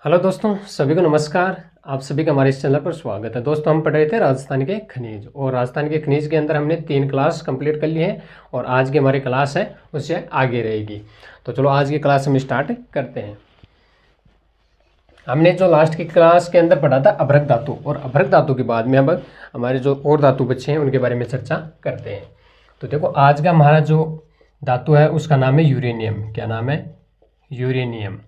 Hello दोस्तों, सभी को नमस्कार। आप सभी का हमारे इस चैनल पर स्वागत है। दोस्तों, हम पढ़ रहे थे राजस्थान के खनिज, और राजस्थान के खनिज के अंदर हमने 3 क्लास कंप्लीट कर ली है और आज की हमारी क्लास है उससे आगे रहेगी। तो चलो आज की क्लास हम स्टार्ट करते हैं। हमने जो लास्ट की क्लास के अंदर पढ़ा था अभ्रक धातु, और अभ्रक धातु के बाद में अब हमारे जो और धातु बच्चे हैं उनके बारे में चर्चा करते हैं। तो देखो, आज का हमारा जो धातु है उसका नाम है यूरेनियम। क्या नाम है? यूरेनियम।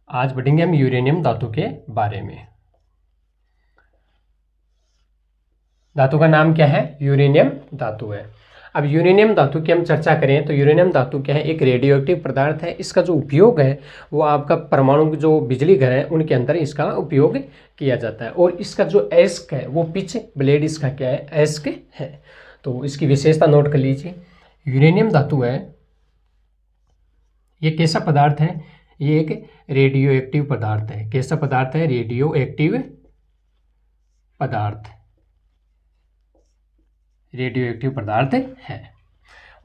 आज पढ़ेंगे हम यूरेनियम धातु के बारे में। धातु का नाम क्या है? यूरेनियम धातु है। अब यूरेनियम धातु की हम चर्चा करें तो यूरेनियम धातु क्या है? एक रेडियो एक्टिव पदार्थ है। इसका जो उपयोग है वो आपका परमाणु जो बिजली घर है उनके अंदर इसका उपयोग किया जाता है। और इसका जो एस्क है वो पिच ब्लेड इसका क्या है? एस्क है। तो इसकी विशेषता नोट कर लीजिए। यूरेनियम धातु है, ये कैसा पदार्थ है? ये एक रेडियो एक्टिव पदार्थ है। कैसा पदार्थ है? रेडियो एक्टिव पदार्थ। रेडियो एक्टिव पदार्थ है।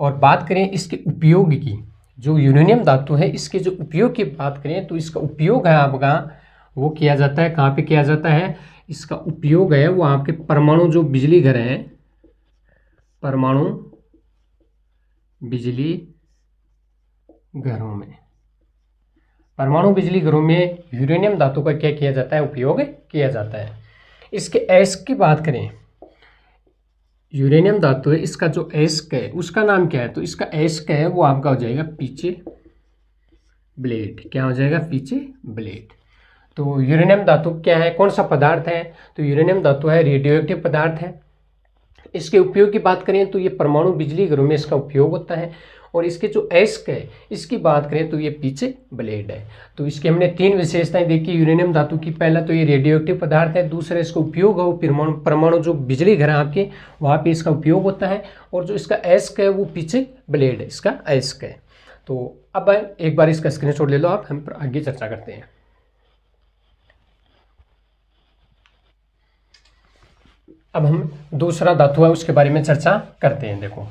और बात करें इसके उपयोग की, जो यूरेनियम धातु है इसके जो उपयोग की बात करें तो इसका उपयोग है आपका वो किया जाता है। कहाँ पे किया जाता है? इसका उपयोग है वो आपके परमाणु जो बिजली घर हैं, परमाणु बिजली घरों में। परमाणु बिजली घरों में यूरेनियम धातु का क्या किया जाता है? उपयोग किया जाता है। इसके एस्क की बात करें, यूरेनियम धातु है, इसका जो एस्क है उसका नाम क्या है? तो इसका एस्क है वो आपका हो जाएगा पीछे ब्लेड। क्या हो जाएगा? पीछे ब्लेड। तो यूरेनियम धातु क्या है? कौन सा पदार्थ है? तो यूरेनियम धातु है रेडियो एक्टिव पदार्थ है। इसके उपयोग की बात करें तो ये परमाणु बिजली घरों में इसका उपयोग होता है। और इसके जो एस्क है इसकी बात करें तो ये पीछे ब्लेड है। तो इसकी हमने 3 विशेषताएं देखी यूरेनियम धातु की। पहला तो ये रेडियो एक्टिव पदार्थ है, दूसरा इसका उपयोग है वो परमाणु जो बिजली घर है आपके वहाँ पे इसका उपयोग होता है, और जो इसका एस्क है वो पीछे ब्लेड है, इसका एस्क है। तो अब एक बार इसका स्क्रीनशॉट ले लो आप, हम आगे चर्चा करते हैं। अब हम दूसरा धातु है उसके बारे में चर्चा करते हैं। देखो,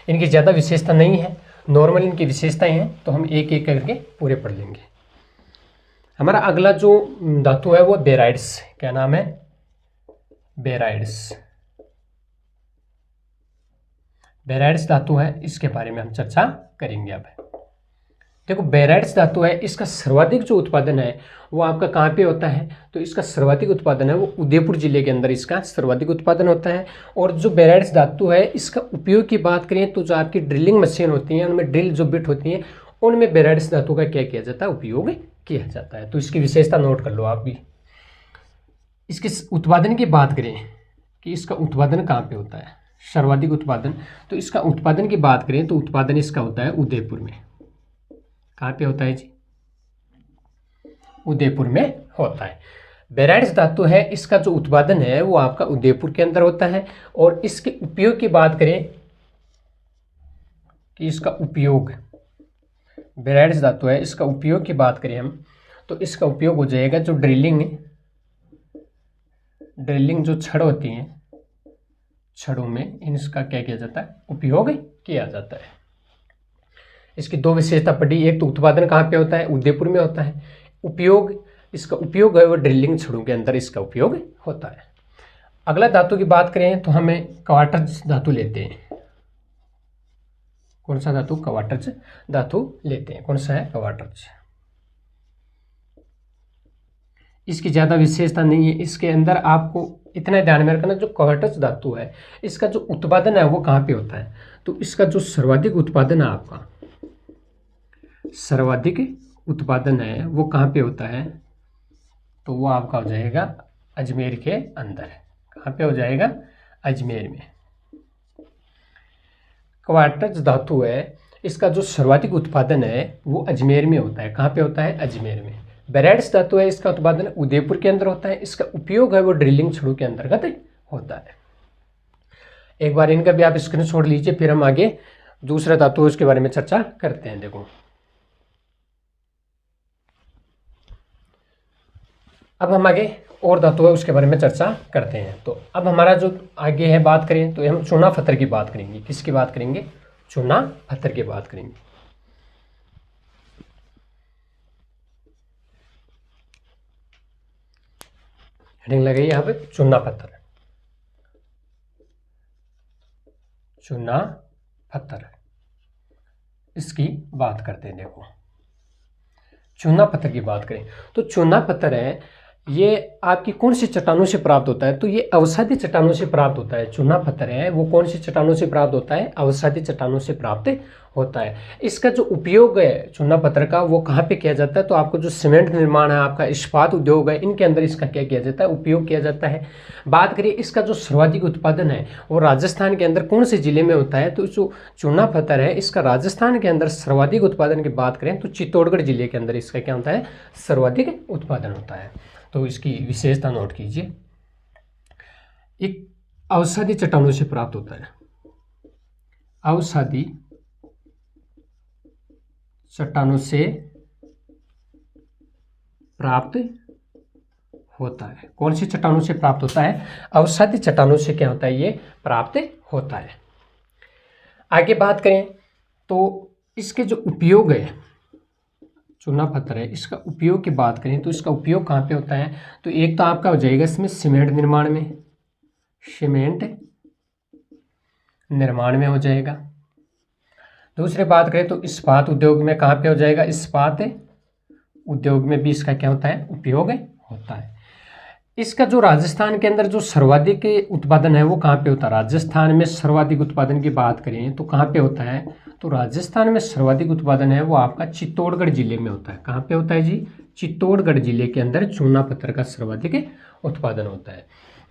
इनकी ज़्यादा विशेषता नहीं है, नॉर्मल इनकी विशेषताएं हैं, तो हम एक एक करके पूरे पढ़ लेंगे। हमारा अगला जो धातु है वो बेराइड्स। क्या नाम है? बेराइड्स। बेराइड्स धातु है, इसके बारे में हम चर्चा करेंगे। अब देखो, बेराइड्स धातु है, इसका सर्वाधिक जो उत्पादन है वो आपका कहाँ पे होता है? तो इसका सर्वाधिक उत्पादन है वो उदयपुर जिले के अंदर इसका सर्वाधिक उत्पादन होता है। और जो बेराइड्स धातु है इसका उपयोग की बात करें तो जो आपकी ड्रिलिंग मशीन होती हैं उनमें ड्रिल जो बिट होती हैं उनमें बेराइड्स धातु का क्या किया जाता है? उपयोग किया जाता है। तो इसकी विशेषता नोट कर लो आप भी। इसके उत्पादन की बात करें कि इसका उत्पादन कहाँ पे होता है? सर्वाधिक उत्पादन, तो इसका उत्पादन की बात करें तो उत्पादन इसका होता है उदयपुर में। कहाँ पे होता है जी? उदयपुर में होता है। बेराइड्स धातु है, इसका जो उत्पादन है वो आपका उदयपुर के अंदर होता है। और इसके उपयोग की बात करें कि इसका उपयोग, बेराइड्स धातु है, इसका उपयोग की बात करें हम तो इसका उपयोग हो जाएगा जो ड्रिलिंग जो छड़ होती हैं, छड़ों में इनका क्या किया जाता है? उपयोग किया जाता है। इसकी 2 विशेषता पड़ी, एक तो उत्पादन कहाँ पे होता है? उदयपुर में होता है। उपयोग, इसका उपयोग है वो ड्रिलिंग छड़ों के अंदर इसका उपयोग होता है। अगला धातु की बात करें तो हमें क्वार्ट्ज धातु लेते हैं। कौन सा धातु? क्वार्ट्ज धातु लेते हैं। कौन सा है? क्वार्ट्ज। इसकी ज़्यादा विशेषता नहीं है। इसके अंदर आपको इतना ध्यान में रखना, जो क्वार्ट्ज धातु है इसका जो उत्पादन है वो कहाँ पे होता है? तो इसका जो सर्वाधिक उत्पादन है आपका, सर्वाधिक उत्पादन है वो कहाँ पे होता है? तो वो आपका हो जाएगा अजमेर के अंदर। कहाँ पे हो जाएगा? अजमेर में। क्वार्ट्ज धातु है, इसका जो सर्वाधिक उत्पादन है वो अजमेर में होता है। कहाँ पे होता है? अजमेर में। बेराइड्स धातु है, इसका उत्पादन उदयपुर के अंदर होता है। इसका उपयोग है वो ड्रिलिंग छड़ों के अंतर्गत होता है। एक बार इनका भी आप स्क्रीनशॉट लीजिए, फिर हम आगे दूसरा धातु है उसके बारे में चर्चा करते हैं। देखो, अब हम आगे और धातु है उसके बारे में चर्चा करते हैं। तो अब हमारा जो आगे है बात करें तो हम चूना पत्थर की बात करेंगे। किसकी बात करेंगे? चूना पत्थर की बात करेंगे। हेडिंग लगाइए यहाँ पे चूना पत्थर, चूना पत्थर, इसकी बात करते हैं। देखो चूना पत्थर की बात करें तो चूना पत्थर है, ये आपकी कौन सी चट्टानों से प्राप्त होता है? तो ये अवसादी चट्टानों से प्राप्त होता है। चूना पत्थर है वो कौन सी चट्टानों से प्राप्त होता है? अवसादी चट्टानों से प्राप्त होता है। इसका जो उपयोग है चूना पत्थर का वो कहाँ पे किया जाता है? तो आपको जो सीमेंट निर्माण है, आपका इस्पात उद्योग है, इनके अंदर इसका क्या किया जाता है? उपयोग किया जाता है। बात करिए इसका जो सर्वाधिक उत्पादन है वो राजस्थान के अंदर कौन से जिले में होता है? तो जो चूना पत्थर है इसका राजस्थान के अंदर सर्वाधिक उत्पादन की बात करें तो चित्तौड़गढ़ जिले के अंदर इसका क्या होता है? सर्वाधिक उत्पादन होता है। तो इसकी विशेषता नोट कीजिए। एक अवसादी चट्टानों से प्राप्त होता है, अवसादी चट्टानों से प्राप्त होता है। कौन सी चट्टानों से प्राप्त होता है? अवसादी चट्टानों से क्या होता है? ये प्राप्त होता है। आगे बात करें तो इसके जो उपयोग है, चूना पत्थर है, इसका उपयोग की बात करें तो इसका उपयोग कहाँ पे होता है? तो एक तो आपका हो जाएगा इसमें सीमेंट निर्माण में, सीमेंट निर्माण में हो जाएगा। दूसरी बात करें तो इस्पात उद्योग में कहाँ पे हो जाएगा? इस्पात उद्योग में भी इसका क्या होता है? उपयोग होता है। इसका जो राजस्थान के अंदर जो सर्वाधिक उत्पादन है वो कहाँ पे होता है? राजस्थान में सर्वाधिक उत्पादन की बात करें तो कहाँ पे होता है? तो राजस्थान में सर्वाधिक उत्पादन है वो आपका चित्तौड़गढ़ जिले में होता है। कहाँ पे होता है जी? चित्तौड़गढ़ जिले के अंदर चूना पत्थर का सर्वाधिक उत्पादन होता है।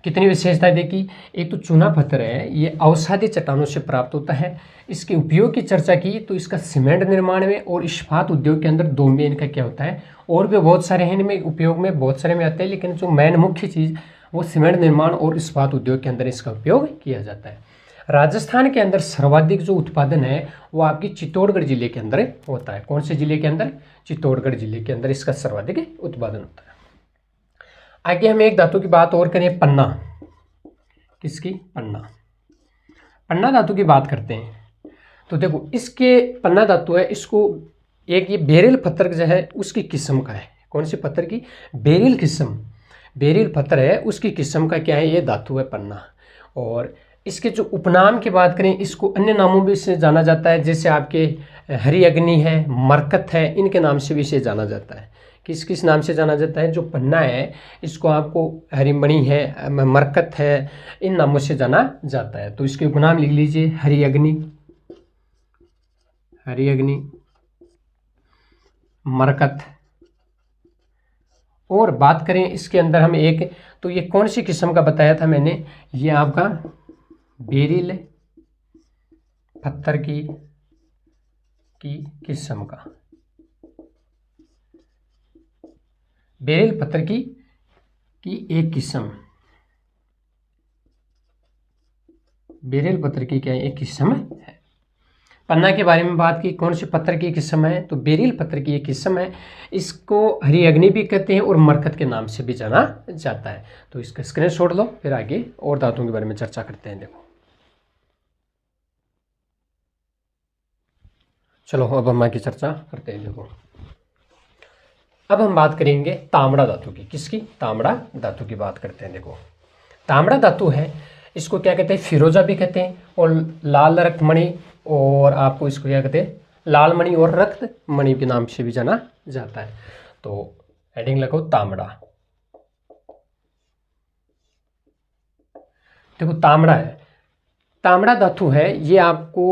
कितनी विशेषताएं देखी? एक तो चूना पत्थर है ये अवसादी चट्टानों से प्राप्त होता है। इसके उपयोग की चर्चा की तो इसका सीमेंट निर्माण में और इस्पात उद्योग के अंदर दो में इनका क्या होता है? और भी बहुत सारे हैं इनमें उपयोग में, बहुत सारे में आते हैं, लेकिन जो मेन मुख्य चीज़ वो सीमेंट निर्माण और इस्पात उद्योग के अंदर इसका उपयोग किया जाता है। राजस्थान के अंदर सर्वाधिक जो उत्पादन है वो आपकी चित्तौड़गढ़ जिले के अंदर होता है। कौन से जिले के अंदर? चित्तौड़गढ़ जिले के अंदर इसका सर्वाधिक उत्पादन होता है। आगे हम एक धातु की बात और करें, पन्ना। किसकी? पन्ना। पन्ना धातु की बात करते हैं तो देखो इसके पन्ना धातु है, इसको एक ये बेरिल पत्थर जो है उसकी किस्म का है। कौन सी पत्थर की? बेरिल किस्म, बेरिल पत्थर है उसकी किस्म का क्या है? ये धातु है पन्ना। और इसके जो उपनाम की बात करें इसको अन्य नामों भी से जाना जाता है, जैसे आपके हरि अग्नि है, मरकत है, इनके नाम से भी इसे जाना जाता है। किस किस नाम से जाना जाता है? जो पन्ना है इसको आपको हरिमणि है, मरकत है, इन नामों से जाना जाता है। तो इसके उपनाम लिख लीजिए, हरि अग्नि, हरि अग्नि, मरकत। और बात करें इसके अंदर हम एक, तो ये कौन सी किस्म का बताया था मैंने? ये आपका बेरिल पत्थर की किस्म का, बेरिल पत्थर की एक किस्म, बेरिल पत्थर की क्या एक किस्म है। पन्ना के बारे में बात की, कौन से पत्थर की किस्म है? तो बेरिल पत्थर की एक किस्म है। इसको हरि अग्नि भी कहते हैं और मरकत के नाम से भी जाना जाता है। तो इसका स्क्रीनशॉट लो, फिर आगे और धातुओं के बारे में चर्चा करते हैं। देखो चलो अब हम आगे चर्चा करते हैं। देखो अब हम बात करेंगे तांबड़ा धातु की। किसकी? तांबड़ा धातु की बात करते हैं। देखो तांबड़ा धातु है, इसको क्या कहते हैं? फिरोजा भी कहते हैं और लाल रक्त मणि, और आपको इसको क्या कहते हैं? लाल मणि और रक्त मणि के नाम से भी जाना जाता है। तो हेडिंग लगाओ तांबड़ा। देखो तांबड़ा है, तांबड़ा धातु है ये आपको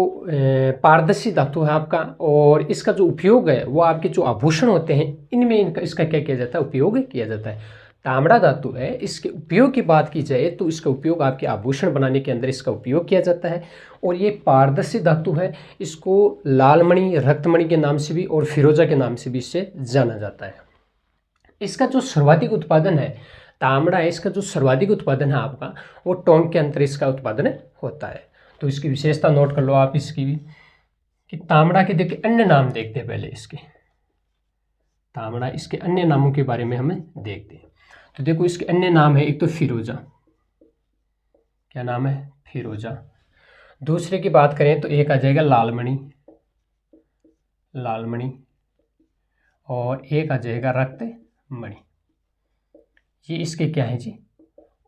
पारदर्शी धातु है आपका, और इसका जो उपयोग है वो आपके जो आभूषण होते हैं इनमें इसका क्या किया जाता है? उपयोग किया जाता है। तांबड़ा धातु है, इसके उपयोग की बात की जाए तो इसका उपयोग आपके आभूषण बनाने के अंदर इसका उपयोग किया जाता है। और ये पारदर्शी धातु है, इसको लालमणि, रक्तमणि के नाम से भी और फिरोजा के नाम से भी इससे जाना जाता है। इसका जो सर्वाधिक उत्पादन है तांबड़ा है, इसका जो सर्वाधिक उत्पादन है आपका वो टोंक के अंतर इसका उत्पादन होता है। तो इसकी विशेषता नोट कर लो आप इसकी भी, कि तांबड़ा के देखिए अन्य नाम देखते हैं पहले इसके। तांबड़ा इसके अन्य नामों के बारे में हमें देखते हैं। तो देखो इसके अन्य नाम है, एक तो फिरोजा, क्या नाम है? फिरोजा। दूसरे की बात करें तो एक आ जाएगा लालमणि, लालमणि, और एक आ जाएगा रक्तमणि। ये इसके क्या है जी?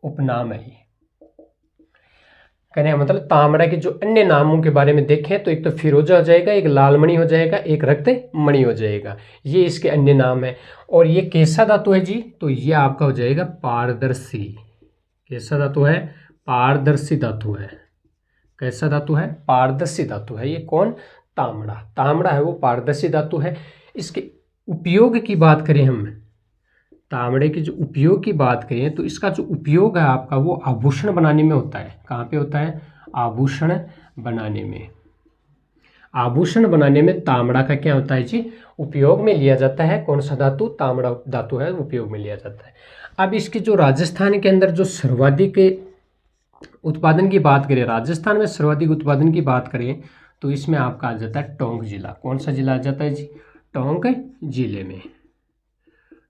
उपनाम है ये। कहने का मतलब तांबड़ा के जो अन्य नामों के बारे में देखें तो एक तो फिरोजा हो जाएगा, एक लालमणि हो जाएगा, एक रक्त मणि हो जाएगा, ये इसके अन्य नाम है। और ये कैसा धातु है जी, तो ये आपका हो जाएगा पारदर्शी। कैसा धातु है, पारदर्शी धातु है। कैसा धातु है, पारदर्शी धातु है। ये कौन, तांबड़ा। तांबड़ा है वो पारदर्शी धातु है। इसके उपयोग की बात करें हम, तांबड़े के जो उपयोग की बात करें तो इसका जो उपयोग है आपका वो आभूषण बनाने में होता है। कहाँ पे होता है, आभूषण बनाने में। आभूषण बनाने में तांबड़ा का क्या होता है जी, उपयोग में लिया जाता है। कौन सा धातु, तांबड़ा धातु है, उपयोग में लिया जाता है। अब इसकी जो राजस्थान के अंदर जो सर्वाधिक उत्पादन की बात करें, राजस्थान में सर्वाधिक उत्पादन की बात करें तो इसमें आपका आ जाता है टोंक जिला। कौन सा जिला आ जाता है जी, टोंक जिले में।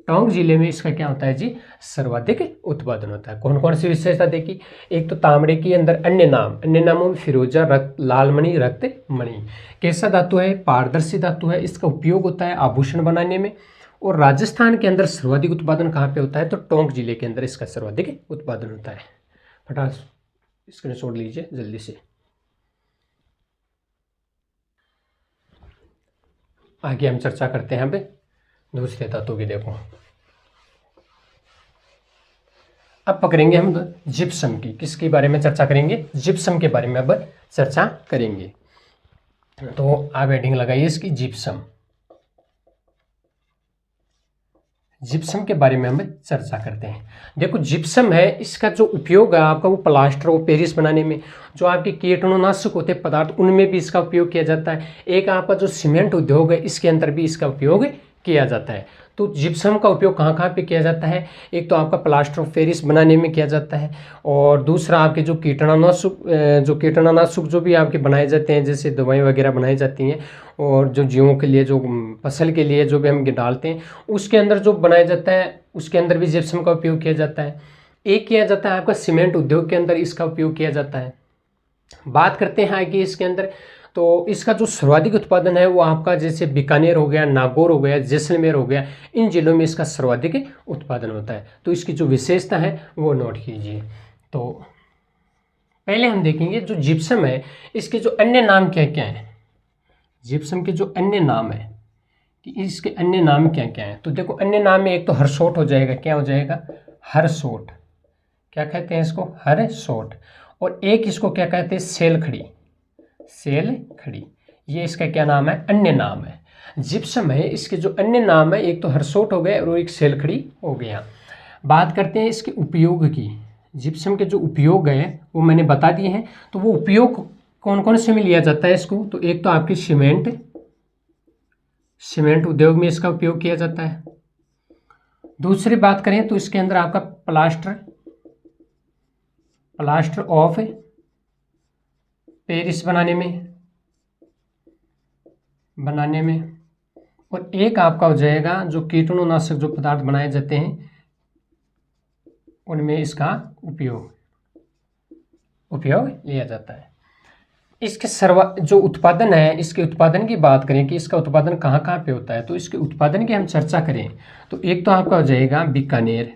टोंक जिले में इसका क्या होता है जी, सर्वाधिक उत्पादन होता है। कौन कौन सी विशेषता देखी, एक तो तांबड़े के अंदर अन्य नाम, अन्य नामों में फिरोजा, रक्त, लालमणि, रक्त मणि। कैसा धातु है, पारदर्शी धातु है। इसका उपयोग होता है आभूषण बनाने में। और राजस्थान के अंदर सर्वाधिक उत्पादन कहाँ पे होता है, तो टोंक जिले के अंदर इसका सर्वाधिक उत्पादन होता है। फटाफट स्क्रीनशॉट लीजिए जल्दी से। आगे हम चर्चा करते हैं अब दूसरे धातु की। देखो अब पकड़ेंगे हम जिप्सम की। किसके बारे में चर्चा करेंगे, जिप्सम के बारे में अब चर्चा करेंगे। तो आप हेडिंग लगाइए इसकी, जिप्सम। जिप्सम के बारे में हम चर्चा करते हैं। देखो जिप्सम है, इसका जो उपयोग है आपका वो प्लास्टर और पेरिस बनाने में, जो आपके कीटाणुनाशक होते पदार्थ उनमें भी इसका उपयोग किया जाता है। एक आपका जो सीमेंट उद्योग है इसके अंदर भी इसका उपयोग किया जाता है। तो जिप्सम का उपयोग कहाँ कहाँ पे किया जाता है, एक तो आपका प्लास्टर ऑफ पेरिस बनाने में किया जाता है, और दूसरा आपके जो कीटाणुनाशक जो भी आपके बनाए जाते हैं, जैसे दवाई वगैरह बनाई जाती हैं, और जो जीवों के लिए, जो फसल के लिए जो भी हम डालते हैं उसके अंदर जो बनाया जाता है उसके अंदर भी जिप्सम का उपयोग किया जाता है। एक किया जाता है आपका सीमेंट उद्योग के अंदर इसका उपयोग किया जाता है। बात करते हैं आगे इसके अंदर, तो इसका जो सर्वाधिक उत्पादन है वो आपका जैसे बीकानेर हो गया, नागौर हो गया, जैसलमेर हो गया, इन जिलों में इसका सर्वाधिक उत्पादन होता है। तो इसकी जो विशेषता है वो नोट कीजिए। तो पहले हम देखेंगे जो जिप्सम है इसके जो अन्य नाम क्या क्या हैं। जिप्सम के जो अन्य नाम है कि इसके अन्य नाम क्या क्या हैं, तो देखो अन्य नाम में एक तो हरसोट हो जाएगा। क्या हो जाएगा, हरसोट। क्या कहते हैं इसको, हरसोट। और एक इसको क्या कहते हैं, सेलखड़ी। सेलखड़ी, ये इसका क्या नाम है, अन्य नाम है। जिप्सम है, इसके जो अन्य नाम है एक तो हरसोट हो गया और एक सेलखड़ी हो गया। बात करते हैं इसके उपयोग की। जिप्सम के जो उपयोग है वो मैंने बता दिए हैं। तो वो उपयोग कौन कौन से में लिया जाता है इसको, तो एक तो आपकी सीमेंट उद्योग में इसका उपयोग किया जाता है। दूसरी बात करें तो इसके अंदर आपका प्लास्टर ऑफ पेरिस बनाने में। और एक आपका हो जाएगा जो कीटाणुनाशक जो पदार्थ बनाए जाते हैं उनमें इसका उपयोग लिया जाता है। इसके जो उत्पादन है, इसके उत्पादन की बात करें कि इसका उत्पादन कहाँ कहाँ पे होता है, तो इसके उत्पादन की हम चर्चा करें तो एक तो आपका हो जाएगा बीकानेर,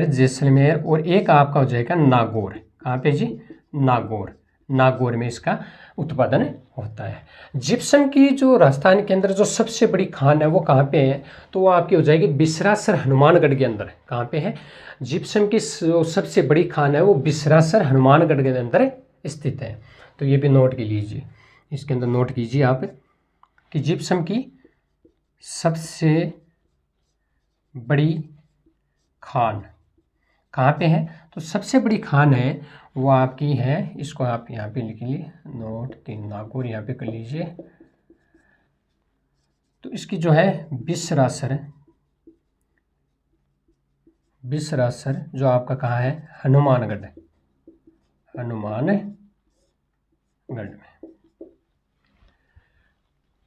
जैसलमेर, और एक आपका हो जाएगा नागौर। कहाँ पे जी, नागौर में इसका उत्पादन होता है। जिप्सम की जो राजस्थान के अंदर जो सबसे बड़ी खान है वो कहाँ पे है, तो वो आपकी हो जाएगी बिसरासर हनुमानगढ़ के अंदर। कहाँ पे है, जिप्सम की सबसे बड़ी खान है वो बिसरासर हनुमानगढ़ के अंदर स्थित है। तो ये भी नोट कर लीजिए, इसके अंदर नोट कीजिए आप कि जिप्सम की सबसे बड़ी खान कहाँ पे है, तो सबसे बड़ी खान है वो आपकी है, इसको आप यहाँ पे लिख लीजिए, नोट 3 नागौर यहाँ पे कर लीजिए। तो इसकी जो है बिसरासर जो आपका कहाँ है, हनुमानगढ़ में।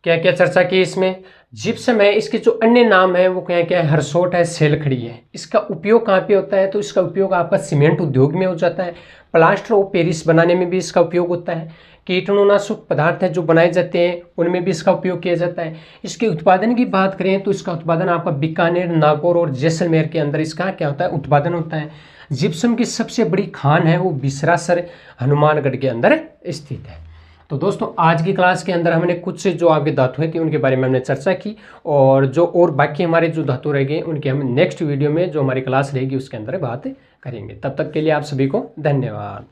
क्या क्या चर्चा की इसमें, जिप्सम है, इसके जो अन्य नाम है वो क्या क्या है, हरसोट है, सेलखड़ी है। इसका उपयोग कहाँ पे होता है, तो इसका उपयोग आपका सीमेंट उद्योग में हो जाता है। प्लास्टर और पेरिस बनाने में भी इसका उपयोग होता है। कीटाणुनाशक पदार्थ है जो बनाए जाते हैं उनमें भी इसका उपयोग किया जाता है। इसके उत्पादन की बात करें तो इसका उत्पादन आपका बीकानेर, नागौर और जैसलमेर के अंदर इसका क्या होता है, उत्पादन होता है। जिप्सम की सबसे बड़ी खान है वो बिसरासर हनुमानगढ़ के अंदर स्थित है। तो दोस्तों आज की क्लास के अंदर हमने कुछ से जो आपके धातुएं थी उनके बारे में हमने चर्चा की, और जो और बाकी हमारे जो धातु रह गए उनके हम नेक्स्ट वीडियो में जो हमारी क्लास रहेगी उसके अंदर बात करेंगे। तब तक के लिए आप सभी को धन्यवाद।